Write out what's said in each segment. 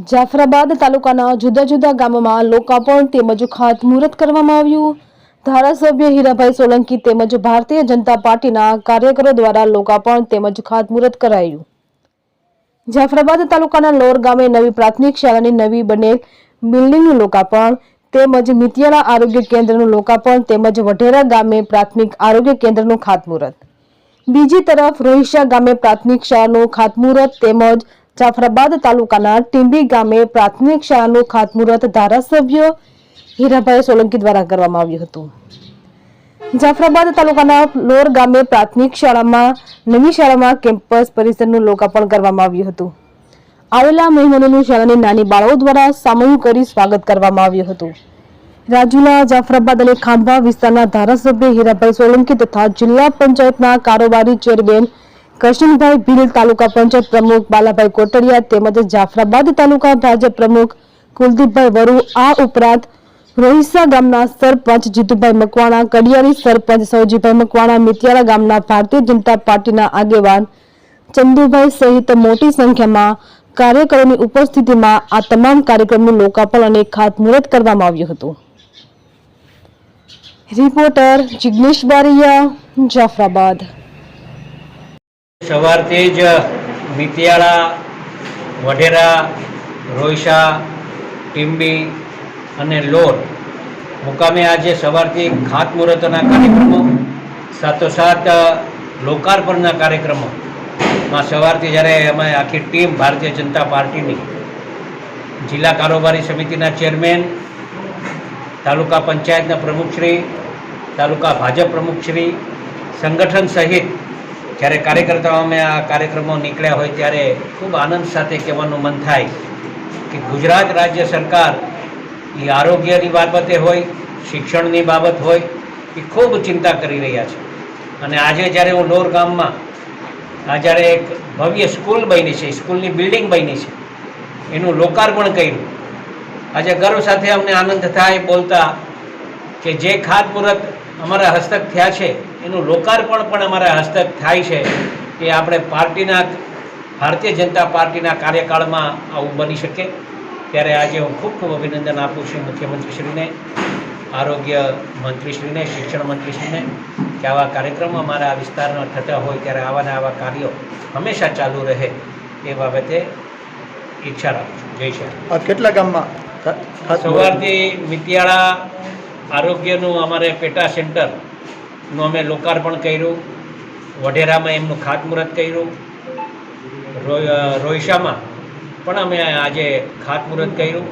જાફરાબાદ તાલુકાના જુદા જુદા ગામોમાં લોકાર્પણ તેમજ ખાતમુહૂર્ત કરવામાં આવ્યું। ધારાસભ્ય હીરાભાઈ સોલંકી તેમજ ભારતીય જનતા પાર્ટીના કાર્યકરો દ્વારા લોકાર્પણ તેમજ ખાતમુહૂર્ત કરાયું। જાફરાબાદ તાલુકાના લોર ગામે નવી પ્રાથમિક શાળાની નવી બનેલ બિલ્ડિંગનું લોકાર્પણ તેમજ મિતિયાળા આરોગ્ય કેન્દ્રનું લોકાર્પણ તેમજ વઢેરા ગામે પ્રાથમિક આરોગ્ય કેન્દ્રનું ખાતમુહૂર્ત। બીજી તરફ રોહિશા ગામે પ્રાથમિક શાળાનું ખાતમુહૂર્ત તેમજ જાફરાબાદ તાલુકાના ટીંબી ગામે પ્રાથમિક શાળાનું ખાતમુહૂર્ત ધારાસભ્ય હીરાભાઈ સોલંકી દ્વારા કરવામાં આવ્યું હતું। જાફરાબાદ તાલુકાના લોર ગામે પ્રાથમિક શાળામાં નવી શાળામાં કેમ્પસ પરિસરનું લોકાર્પણ કરવામાં આવ્યું હતું। આવેલા મહેમાનોનું શાળાની નાની બાળાઓ દ્વારા સામૂહિક કરી સ્વાગત કરવામાં આવ્યું હતું। રાજુલા, જાફરાબાદ અને ખાંભા વિસ્તારના ધારાસભ્ય હીરાભાઈ સોલંકી તથા જિલ્લા પંચાયતના કારોબારી ચેરમેન કરશનભાઈ ભીલ, તાલુકા પંચાયત પ્રમુખ બાલાભાઈ કોટડિયા તેમજ જાફરાબાદ તાલુકા ભાજપ પ્રમુખ કુલદીપભાઈ વરુ, આ ઉપરાંત રોહિસા ગામના સરપંચ જીતુભાઈ મકવાણા, કડિયારી સરપંચ સૌજીભાઈ મકવાણા, મિતિયાળા ગામના ભારતીય જનતા પાર્ટીના આગેવાન ચંદુભાઈ સહિત મોટી સંખ્યામાં કાર્યકરોની ઉપસ્થિતિમાં આ તમામ કાર્યક્રમનું લોકાર્પણ અને ખાતમુહૂર્ત કરવામાં આવ્યું હતું। રિપોર્ટર જિગ્નેશ બારિયા, જાફરાબાદ। સવારથી જ મિતિયાળા, વઢેરા, રોહિશા, ટીંબી અને લોર મુકામે આજે સવારથી ખાતમુહૂર્તના કાર્યક્રમો સાથોસાથ લોકાર્પણના કાર્યક્રમોમાં સવારથી જ્યારે અમે આખી ટીમ ભારતીય જનતા પાર્ટીની જિલ્લા કારોબારી સમિતિના ચેરમેન, તાલુકા પંચાયતના પ્રમુખશ્રી, તાલુકા ભાજપ પ્રમુખશ્રી, સંગઠન સહિત જ્યારે કાર્યકર્તાઓ અમે આ કાર્યક્રમો નીકળ્યા હોય ત્યારે ખૂબ આનંદ સાથે કહેવાનું મન થાય કે ગુજરાત રાજ્ય સરકાર એ આરોગ્યની બાબતે હોય, શિક્ષણની બાબત હોય, એ ખૂબ ચિંતા કરી રહ્યા છે। અને આજે જ્યારે હું લોર ગામમાં જ્યારે એક ભવ્ય સ્કૂલ બની છે, સ્કૂલની બિલ્ડિંગ બની છે, એનું લોકાર્પણ કર્યું, આજે ગર્વ સાથે અમને આનંદ થાય બોલતા કે જે ખાતમુહૂર્ત અમારા હસ્તક થયા છે એનું લોકાર્પણ પણ અમારા હસ્તક થાય છે એ આપણે ભારતીય જનતા પાર્ટીના કાર્યકાળમાં આવું બની શકે। ત્યારે આજે હું ખૂબ ખૂબ અભિનંદન આપું છું મુખ્યમંત્રીશ્રીને, આરોગ્ય મંત્રીશ્રીને, શિક્ષણ મંત્રીશ્રીને કે આવા કાર્યક્રમો અમારા વિસ્તારમાં થતા હોય ત્યારે આવા કાર્યો હંમેશા ચાલુ રહે એ બાબતે ઈચ્છા રાખું છું। જય શ્રી રામ। કેટલા ગામમાં સવારથી મિતિયાળા આરોગ્યનું અમારે પેટા સેન્ટરનું અમે લોકાર્પણ કર્યું, વઢેરામાં એમનું ખાતમુહૂર્ત કર્યું, રોહિશામાં પણ અમે આજે ખાતમુહૂર્ત કર્યું,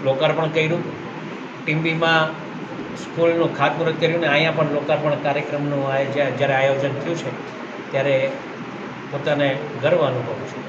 લોકાર્પણ કર્યું, ટીંબીમાં સ્કૂલનું ખાતમુહૂર્ત કર્યું ને અહીંયા પણ લોકાર્પણ કાર્યક્રમનું જ્યારે આયોજન થયું છે ત્યારે પોતાને ગર્વ અનુભવું છું।